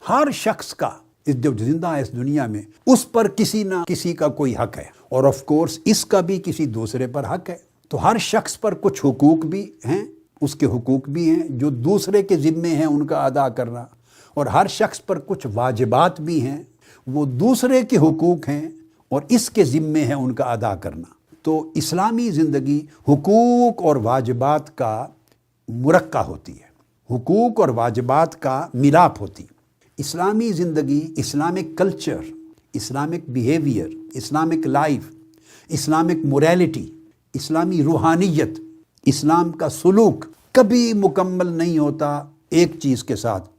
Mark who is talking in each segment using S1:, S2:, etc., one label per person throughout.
S1: ہر شخص کا جو زندہ ہے اس دنیا میں اس پر کسی نہ کسی کا کوئی حق ہے، اور آف کورس اس کا بھی کسی دوسرے پر حق ہے۔ تو ہر شخص پر کچھ حقوق بھی ہیں، اس کے حقوق بھی ہیں جو دوسرے کے ذمے ہیں ان کا ادا کرنا، اور ہر شخص پر کچھ واجبات بھی ہیں، وہ دوسرے کے حقوق ہیں اور اس کے ذمے ہیں ان کا ادا کرنا۔ تو اسلامی زندگی حقوق اور واجبات کا مرقع ہوتی ہے، حقوق اور واجبات کا ملاپ ہوتی ہے۔ اسلامی زندگی، Islamic culture, Islamic behaviour, Islamic life, Islamic morality, اسلامی روحانیت، اسلام کا سلوک کبھی مکمل نہیں ہوتا ایک چیز کے ساتھ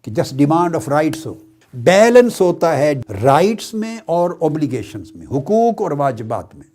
S1: کہ just demand of rights who. Balance ہوتا ہے رائٹس میں اور اوبلیگیشنز میں، حقوق اور واجبات میں۔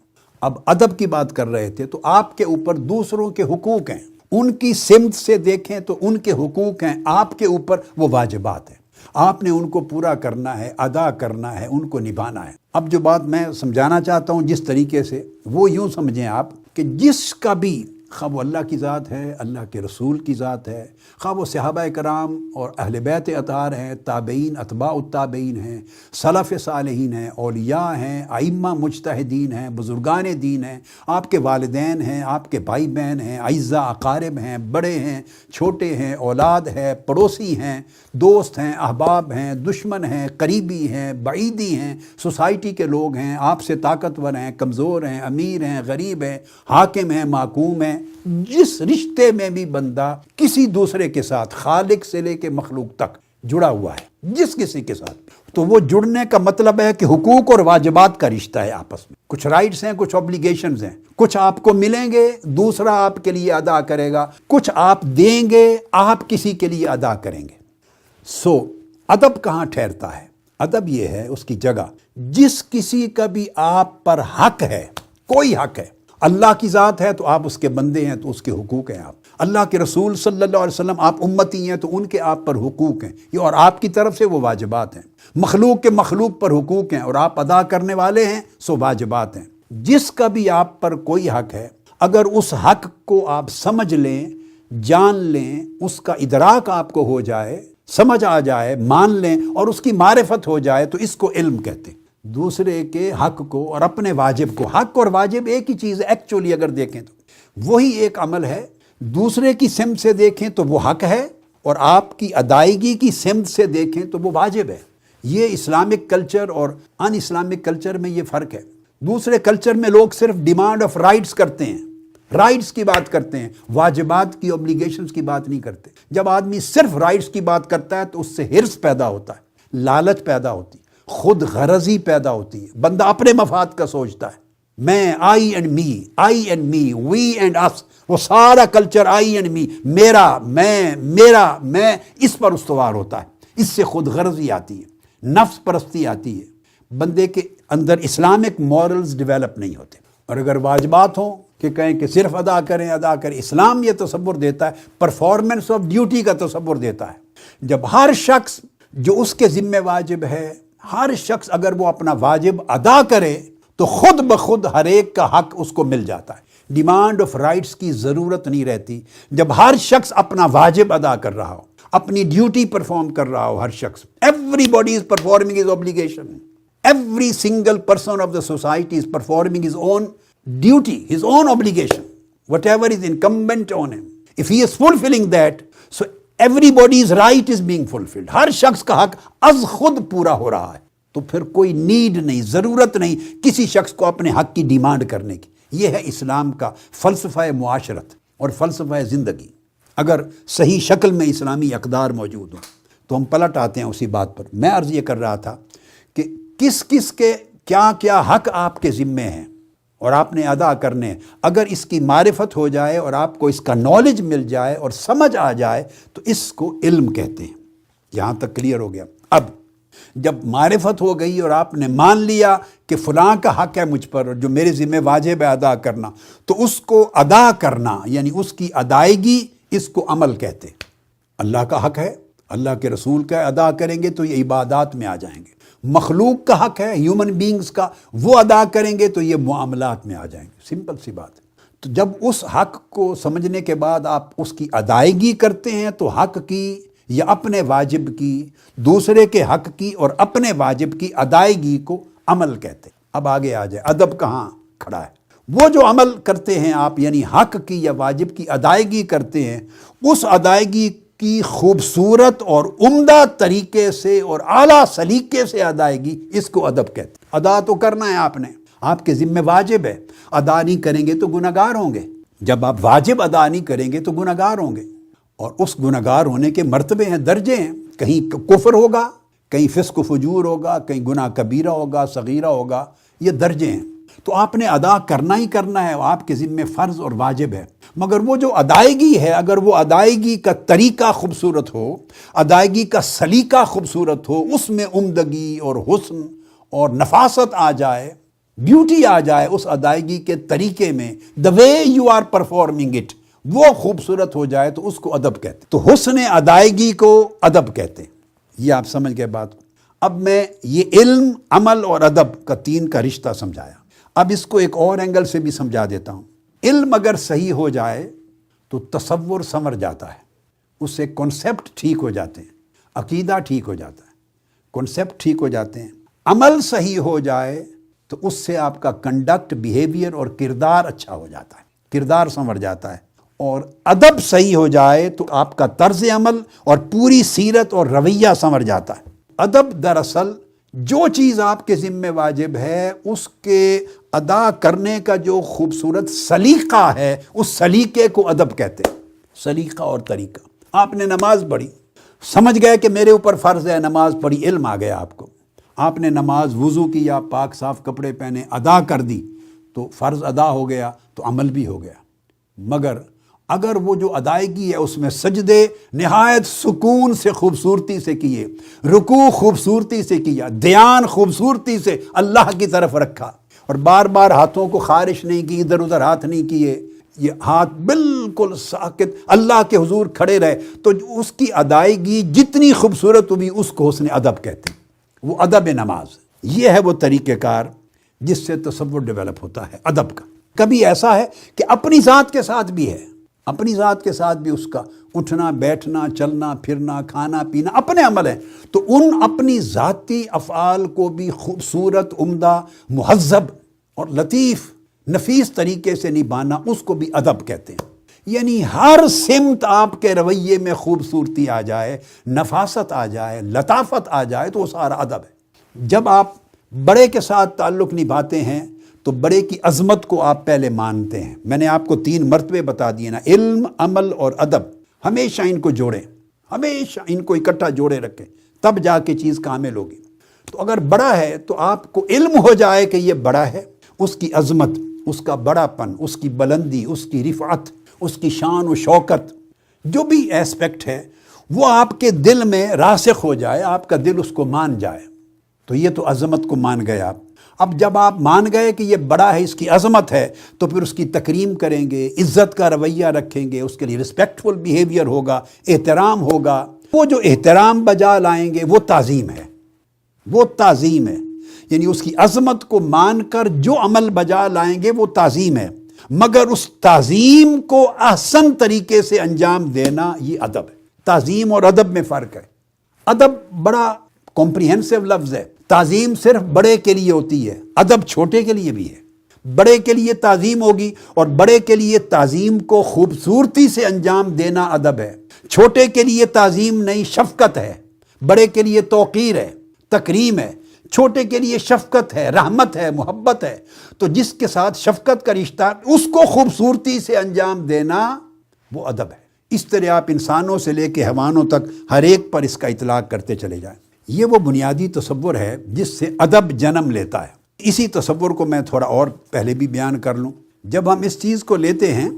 S1: اب ادب کی بات کر رہے تھے تو آپ کے اوپر دوسروں کے حقوق ہیں، ان کی سمت سے دیکھیں تو ان کے حقوق ہیں، آپ کے اوپر وہ واجبات ہیں۔ آپ نے ان کو پورا کرنا ہے، ادا کرنا ہے، ان کو نبھانا ہے۔ اب جو بات میں سمجھانا چاہتا ہوں جس طریقے سے، وہ یوں سمجھیں آپ کہ جس کا بھی، خواہ وہ اللہ کی ذات ہے، اللہ کے رسول کی ذات ہے، خواہ وہ صحابہ کرام اور اہل بیت اطہار ہیں، تابعین، اتباع التابعین ہیں، سلف صالحین ہیں، اولیاء ہیں، ائمہ مجتہدین ہیں، بزرگان دین ہیں، آپ کے والدین ہیں، آپ کے بھائی بہن ہیں، اعزاء اقارب ہیں، بڑے ہیں، چھوٹے ہیں، اولاد ہے، پڑوسی ہیں، دوست ہیں، احباب ہیں، دشمن ہیں، قریبی ہیں، بعیدی ہیں، سوسائٹی کے لوگ ہیں، آپ سے طاقتور ہیں، کمزور ہیں، امیر ہیں، غریب ہیں، حاکم ہیں، محکوم ہیں۔ جس رشتے میں بھی بندہ کسی دوسرے کے ساتھ، خالق سے لے کے مخلوق تک جڑا ہوا ہے، جس کسی کے ساتھ، تو وہ جڑنے کا مطلب ہے کہ حقوق اور واجبات کا رشتہ ہے آپس میں۔ کچھ رائٹس ہیں، کچھ اوبلیگیشنز ہیں، کچھ آپ کو ملیں گے، دوسرا آپ کے لیے ادا کرے گا، کچھ آپ دیں گے، آپ کسی کے لیے ادا کریں گے۔ ادب کہاں ٹھہرتا ہے؟ ادب یہ ہے اس کی جگہ جس کسی کا بھی آپ پر حق ہے، کوئی حق ہے۔ اللہ کی ذات ہے تو آپ اس کے بندے ہیں تو اس کے حقوق ہیں۔ آپ اللہ کے رسول صلی اللہ علیہ وسلم، آپ امتی ہیں تو ان کے آپ پر حقوق ہیں، یہ اور آپ کی طرف سے وہ واجبات ہیں۔ مخلوق کے مخلوق پر حقوق ہیں اور آپ ادا کرنے والے ہیں، سو واجبات ہیں۔ جس کا بھی آپ پر کوئی حق ہے، اگر اس حق کو آپ سمجھ لیں، جان لیں، اس کا ادراک آپ کو ہو جائے، سمجھ آ جائے، مان لیں اور اس کی معرفت ہو جائے، تو اس کو علم کہتے ہیں۔ دوسرے کے حق کو اور اپنے واجب کو، حق اور واجب ایک ہی چیز ہے ایکچولی، اگر دیکھیں تو وہی ایک عمل ہے۔ دوسرے کی سمت سے دیکھیں تو وہ حق ہے، اور آپ کی ادائیگی کی سمت سے دیکھیں تو وہ واجب ہے۔ یہ اسلامک کلچر اور ان اسلامک کلچر میں یہ فرق ہے۔ دوسرے کلچر میں لوگ صرف ڈیمانڈ آف رائٹس کرتے ہیں، رائٹس کی بات کرتے ہیں، واجبات کی، اوبلیگیشنز کی بات نہیں کرتے۔ جب آدمی صرف رائٹس کی بات کرتا ہے تو اس سے حرص پیدا ہوتا ہے، لالچ پیدا ہوتی ہے، خود غرضی پیدا ہوتی ہے، بندہ اپنے مفاد کا سوچتا ہے۔ میں، I and me, I and me, we and us, وہ سارا کلچر آئی اینڈ می، میرا، میں، میرا، میں، اس پر استوار ہوتا ہے۔ اس سے خود غرضی آتی ہے، نفس پرستی آتی ہے، بندے کے اندر اسلامک مورلز ڈیولپ نہیں ہوتے۔ اور اگر واجبات ہوں کہ کہیں کہ صرف ادا کریں، ادا کریں، اسلام یہ تصور دیتا ہے، پرفارمنس آف ڈیوٹی کا تصور دیتا ہے۔ جب ہر شخص جو اس کے ذمہ واجب ہے، ہر شخص اگر وہ اپنا واجب ادا کرے تو خود بخود ہر ایک کا حق اس کو مل جاتا ہے، ڈیمانڈ آف رائٹس کی ضرورت نہیں رہتی۔ جب ہر شخص اپنا واجب ادا کر رہا ہو، اپنی ڈیوٹی پرفارم کر رہا ہو، ہر شخص، every body is performing his obligation، every single person of the society is performing his own duty, his own obligation, whatever is incumbent on him. If he is fulfilling that, so everybody's right is being fulfilled. ہر شخص کا حق از خود پورا ہو رہا ہے، تو پھر کوئی نیڈ نہیں، ضرورت نہیں کسی شخص کو اپنے حق کی ڈیمانڈ کرنے کی۔ یہ ہے اسلام کا فلسفہ معاشرت اور فلسفہ زندگی۔ اگر صحیح شکل میں اسلامی اقدار موجود ہوں تو ہم پلٹ آتے ہیں اسی بات پر۔ میں عرض یہ کر رہا تھا کہ کس کس کے کیا کیا حق آپ کے ذمے ہیں اور آپ نے ادا کرنے۔ اگر اس کی معرفت ہو جائے اور آپ کو اس کا نالج مل جائے اور سمجھ آ جائے تو اس کو علم کہتے ہیں۔ یہاں تک کلیئر ہو گیا۔ اب جب معرفت ہو گئی اور آپ نے مان لیا کہ فلاں کا حق ہے مجھ پر اور جو میرے ذمہ واجب ہے ادا کرنا، تو اس کو ادا کرنا یعنی اس کی ادائیگی، اس کو عمل کہتے ہیں۔ اللہ کا حق ہے، اللہ کے رسول کا ادا کریں گے تو یہ عبادات میں آ جائیں گے۔ مخلوق کا حق ہے، ہیومن بینگز کا، وہ ادا کریں گے تو یہ معاملات میں آ جائیں گے۔ سمپل سی بات ہے۔ تو جب اس حق کو سمجھنے کے بعد آپ اس کی ادائیگی کرتے ہیں تو حق کی یا اپنے واجب کی، دوسرے کے حق کی اور اپنے واجب کی ادائیگی کو عمل کہتے ہیں۔ اب آگے آ جائے ادب کہاں کھڑا ہے۔ وہ جو عمل کرتے ہیں آپ، یعنی حق کی یا واجب کی ادائیگی کرتے ہیں، اس ادائیگی کی خوبصورت اور عمدہ طریقے سے اور اعلیٰ سلیقے سے ادائیگی، اس کو ادب کہتے ہیں۔ ادا تو کرنا ہے آپ نے، آپ کے ذمہ واجب ہے، ادا نہیں کریں گے تو گنہگار ہوں گے۔ جب آپ واجب ادا نہیں کریں گے تو گنہگار ہوں گے، اور اس گنہگار ہونے کے مرتبے ہیں، درجے ہیں، کہیں کفر ہوگا، کہیں فسق و فجور ہوگا، کہیں گناہ کبیرہ ہوگا، صغیرہ ہوگا، یہ درجے ہیں۔ تو آپ نے ادا کرنا ہی کرنا ہے، آپ کے ذمہ فرض اور واجب ہے۔ مگر وہ جو ادائیگی ہے، اگر وہ ادائیگی کا طریقہ خوبصورت ہو، ادائیگی کا سلیقہ خوبصورت ہو، اس میں عمدگی اور حسن اور نفاست آ جائے، بیوٹی آ جائے اس ادائیگی کے طریقے میں، the way you are performing it، وہ خوبصورت ہو جائے تو اس کو ادب کہتے ہیں۔ تو حسن ادائیگی کو ادب کہتے ہیں۔ یہ آپ سمجھ گئے بات کو۔ اب میں یہ علم، عمل اور ادب کا تین کا رشتہ سمجھایا، اب اس کو ایک اور اینگل سے بھی سمجھا دیتا ہوں۔ علم اگر صحیح ہو جائے تو تصور سنور جاتا ہے، اس سے کنسیپٹ ٹھیک ہو جاتے ہیں، عقیدہ ٹھیک ہو جاتا ہے، کنسیپٹ ٹھیک ہو جاتے ہیں۔ عمل صحیح ہو جائے تو اس سے آپ کا کنڈکٹ، بیہیویئر اور کردار اچھا ہو جاتا ہے، کردار سنور جاتا ہے۔ اور ادب صحیح ہو جائے تو آپ کا طرز عمل اور پوری سیرت اور رویہ سنور جاتا ہے۔ ادب دراصل جو چیز آپ کے ذمہ واجب ہے، اس کے ادا کرنے کا جو خوبصورت سلیقہ ہے، اس سلیقے کو ادب کہتے ہیں۔ سلیقہ اور طریقہ۔ آپ نے نماز پڑھی، سمجھ گئے کہ میرے اوپر فرض ہے، نماز پڑھی، علم آ گیا آپ کو۔ آپ نے نماز وضو کیا، پاک صاف کپڑے پہنے، ادا کر دی، تو فرض ادا ہو گیا، تو عمل بھی ہو گیا۔ مگر اگر وہ جو ادائیگی ہے اس میں سجدے نہایت سکون سے، خوبصورتی سے کیے، رکوع خوبصورتی سے کیا، دھیان خوبصورتی سے اللہ کی طرف رکھا، اور بار بار ہاتھوں کو خارش نہیں کی، ادھر ادھر ہاتھ نہیں کیے، یہ ہاتھ بالکل ساکت اللہ کے حضور کھڑے رہے، تو اس کی ادائیگی جتنی خوبصورت ہوئی اس کو حسن ادب کہتے ہیں۔ وہ ادب نماز، یہ ہے وہ طریقہ کار جس سے تصور ڈیولپ ہوتا ہے ادب کا۔ کبھی ایسا ہے کہ اپنی ذات کے ساتھ بھی ہے، اپنی ذات کے ساتھ بھی اس کا اٹھنا بیٹھنا، چلنا پھرنا، کھانا پینا اپنے عمل ہیں، تو ان اپنی ذاتی افعال کو بھی خوبصورت، عمدہ، مہذب اور لطیف، نفیس طریقے سے نبھانا، اس کو بھی ادب کہتے ہیں۔ یعنی ہر سمت آپ کے رویے میں خوبصورتی آ جائے، نفاست آ جائے، لطافت آ جائے، تو وہ سارا ادب ہے۔ جب آپ بڑے کے ساتھ تعلق نبھاتے ہیں تو بڑے کی عظمت کو آپ پہلے مانتے ہیں۔ میں نے آپ کو 3 مرتبے بتا دیے نا، علم، عمل اور ادب، ہمیشہ ان کو جوڑیں، ہمیشہ ان کو اکٹھا جوڑے رکھیں، تب جا کے چیز کامل ہوگی۔ تو اگر بڑا ہے تو آپ کو علم ہو جائے کہ یہ بڑا ہے، اس کی عظمت، اس کا بڑا پن، اس کی بلندی، اس کی رفعت، اس کی شان و شوکت، جو بھی ایسپیکٹ ہے وہ آپ کے دل میں راسخ ہو جائے، آپ کا دل اس کو مان جائے، تو یہ تو عظمت کو مان گئے آپ۔ اب جب آپ مان گئے کہ یہ بڑا ہے، اس کی عظمت ہے، تو پھر اس کی تکریم کریں گے، عزت کا رویہ رکھیں گے، اس کے لیے رسپیکٹفل بیہیویئر ہوگا، احترام ہوگا۔ وہ جو احترام بجا لائیں گے وہ تعظیم ہے، وہ تعظیم ہے۔ یعنی اس کی عظمت کو مان کر جو عمل بجا لائیں گے وہ تعظیم ہے، مگر اس تعظیم کو احسن طریقے سے انجام دینا یہ ادب ہے۔ تعظیم اور ادب میں فرق ہے۔ ادب بڑا کمپریہنسو لفظ ہے، تعظیم صرف بڑے کے لیے ہوتی ہے، ادب چھوٹے کے لیے بھی ہے۔ بڑے کے لیے تعظیم ہوگی، اور بڑے کے لیے تعظیم کو خوبصورتی سے انجام دینا ادب ہے۔ چھوٹے کے لیے تعظیم نہیں، شفقت ہے۔ بڑے کے لیے توقیر ہے، تکریم ہے، چھوٹے کے لیے شفقت ہے، رحمت ہے، محبت ہے۔ تو جس کے ساتھ شفقت کا رشتہ، اس کو خوبصورتی سے انجام دینا وہ ادب ہے۔ اس طرح آپ انسانوں سے لے کے حیوانوں تک ہر ایک پر اس کا اطلاق کرتے چلے جائیں۔ یہ وہ بنیادی تصور ہے جس سے ادب جنم لیتا ہے۔ اسی تصور کو میں تھوڑا اور پہلے بھی بیان کر لوں۔ جب ہم اس چیز کو لیتے ہیں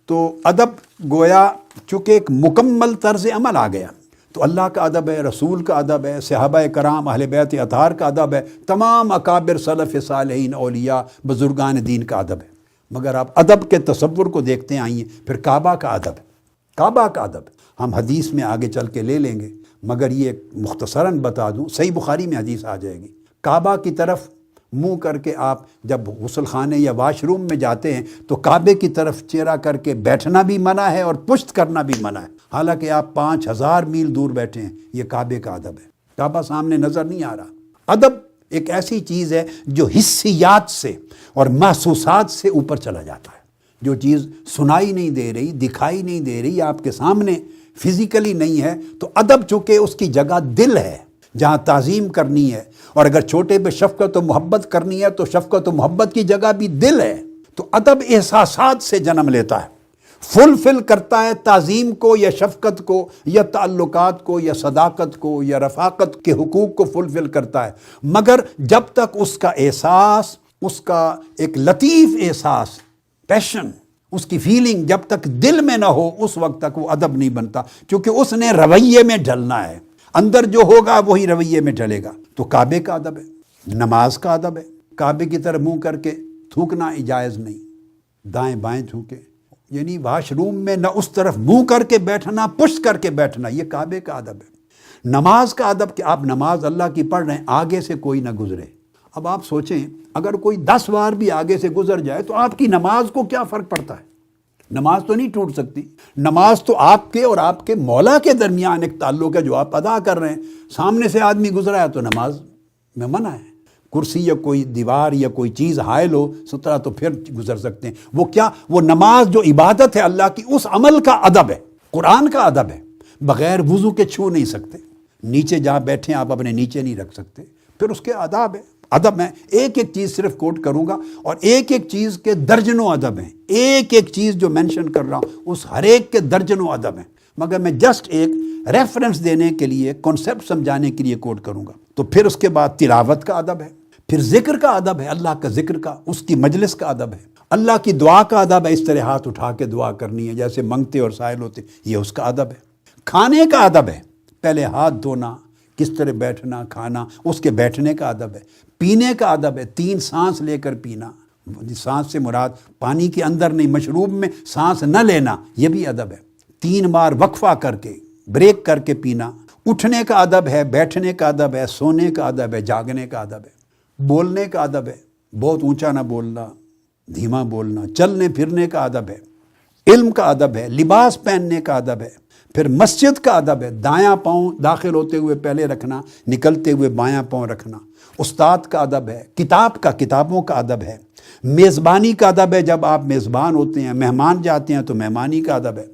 S1: تو ادب گویا چونکہ ایک مکمل طرز عمل آ گیا، تو اللہ کا ادب ہے، رسول کا ادب ہے، صحابہ کرام، اہل بیت اطہار کا ادب ہے، تمام اکابر سلف صالحین، اولیاء، بزرگان دین کا ادب ہے۔ مگر آپ ادب کے تصور کو دیکھتے آئیے، پھر کعبہ کا ادب ہے، کعبہ کا ادب ہم حدیث میں آگے چل کے لے لیں گے، مگر یہ مختصراً بتا دوں، صحیح بخاری میں حدیث آ جائے گی۔ کعبہ کی طرف منہ کر کے آپ جب غسل خانے یا واش روم میں جاتے ہیں تو کعبے کی طرف چہرہ کر کے بیٹھنا بھی منع ہے اور پشت کرنا بھی منع ہے، حالانکہ آپ 5000 میل دور بیٹھے ہیں۔ یہ کعبے کا ادب ہے، کعبہ سامنے نظر نہیں آ رہا۔ ادب ایک ایسی چیز ہے جو حسیات سے اور محسوسات سے اوپر چلا جاتا ہے۔ جو چیز سنائی نہیں دے رہی، دکھائی نہیں دے رہی، آپ کے سامنے فزیکلی نہیں ہے، تو ادب چونکہ اس کی جگہ دل ہے، جہاں تعظیم کرنی ہے، اور اگر چھوٹے پہ شفقت و محبت کرنی ہے تو شفقت و محبت کی جگہ بھی دل ہے۔ تو ادب احساسات سے جنم لیتا ہے، فل کرتا ہے تعظیم کو یا شفقت کو یا تعلقات کو یا صداقت کو یا رفاقت کے حقوق کو فل کرتا ہے، مگر جب تک اس کا احساس، اس کا ایک لطیف احساس، پیشن، اس کی فیلنگ جب تک دل میں نہ ہو، اس وقت تک وہ ادب نہیں بنتا، کیونکہ اس نے رویے میں ڈھلنا ہے، اندر جو ہوگا وہی رویے میں ڈھلے گا۔ تو کعبے کا ادب ہے، نماز کا ادب ہے، کعبے کی طرف منہ کر کے تھوکنا جائز نہیں، دائیں بائیں تھوکے، یعنی واش روم میں نہ اس طرف منہ کر کے بیٹھنا، پشت کر کے بیٹھنا، یہ کعبے کا ادب ہے۔ نماز کا ادب کہ آپ نماز اللہ کی پڑھ رہے ہیں، آگے سے کوئی نہ گزرے۔ اب آپ سوچیں اگر کوئی 10 بار بھی آگے سے گزر جائے تو آپ کی نماز کو کیا فرق پڑتا ہے؟ نماز تو نہیں ٹوٹ سکتی، نماز تو آپ کے اور آپ کے مولا کے درمیان ایک تعلق ہے جو آپ ادا کر رہے ہیں۔ سامنے سے آدمی گزرا ہے تو نماز میں منع ہے۔ کرسی یا کوئی دیوار یا کوئی چیز حائل ہو سترا تو پھر گزر سکتے ہیں۔ وہ کیا؟ وہ نماز جو عبادت ہے اللہ کی، اس عمل کا ادب ہے، قرآن کا ادب ہے۔ بغیر وضو کے چھو نہیں سکتے، نیچے جہاں بیٹھیں آپ اپنے نیچے نہیں رکھ سکتے، پھر اس کے آداب ہے۔ ادب میں ایک چیز صرف کوٹ کروں گا، اور ایک چیز کے درجنوں ادب ہیں، ایک چیز جو مینشن کر رہا ہوں اس ہر ایک کے درجنوں ادب ہیں، مگر میں جسٹ ایک ریفرنس دینے کے لیے، کنسیپٹ سمجھانے کے لیے کوٹ کروں گا۔ تو پھر اس کے بعد تلاوت کا ادب ہے، پھر ذکر کا ادب ہے، اللہ کا ذکر کا، اس کی مجلس کا ادب ہے، اللہ کی دعا کا ادب ہے، اس طرح ہاتھ اٹھا کے دعا کرنی ہے جیسے منگتے اور سائل ہوتے، یہ اس کا ادب ہے۔ کھانے کا ادب ہے، پہلے ہاتھ دھونا، کس طرح بیٹھنا، کھانا، اس کے بیٹھنے کا ادب ہے۔ پینے کا ادب ہے، 3 سانس لے کر پینا، سانس سے مراد پانی کے اندر نہیں، مشروب میں سانس نہ لینا، یہ بھی ادب ہے۔ 3 بار وقفہ کر کے، بریک کر کے پینا۔ اٹھنے کا ادب ہے، بیٹھنے کا ادب ہے، سونے کا ادب ہے، جاگنے کا ادب ہے۔ بولنے کا ادب ہے، بہت اونچا نہ بولنا، دھیما بولنا۔ چلنے پھرنے کا ادب ہے، علم کا ادب ہے، لباس پہننے کا ادب ہے۔ پھر مسجد کا ادب ہے، دایاں پاؤں داخل ہوتے ہوئے پہلے رکھنا، نکلتے ہوئے بایاں پاؤں رکھنا۔ استاد کا ادب ہے، کتابوں کا ادب ہے۔ میزبانی کا ادب ہے، جب آپ میزبان ہوتے ہیں، مہمان جاتے ہیں تو مہمانی کا ادب ہے۔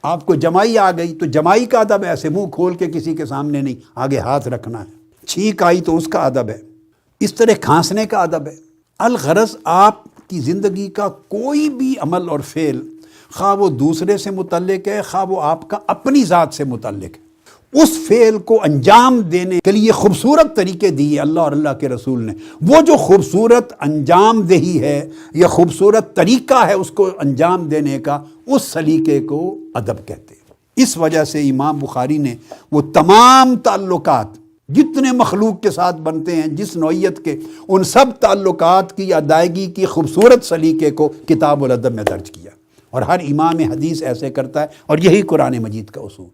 S1: آپ کو جمائی آ گئی تو جمائی کا ادب ہے، ایسے منہ کھول کے کسی کے سامنے نہیں، آگے ہاتھ رکھنا ہے۔ چھینک آئی تو اس کا ادب ہے۔ اس طرح کھانسنے کا ادب ہے۔ الغرض آپ کی زندگی کا کوئی بھی عمل اور فعل، خواہ وہ دوسرے سے متعلق ہے، خواہ وہ آپ کا اپنی ذات سے متعلق ہے، اس فعل کو انجام دینے کے لیے خوبصورت طریقے دیے اللہ اور اللہ کے رسول نے۔ وہ جو خوبصورت انجام دہی ہے یا خوبصورت طریقہ ہے اس کو انجام دینے کا، اس سلیقے کو ادب کہتے ہیں۔ اس وجہ سے امام بخاری نے وہ تمام تعلقات جتنے مخلوق کے ساتھ بنتے ہیں، جس نوعیت کے، ان سب تعلقات کی ادائیگی کی خوبصورت سلیقے کو کتاب الادب میں درج کیا، اور ہر امام حدیث ایسے کرتا ہے، اور یہی قرآن مجید کا اصول۔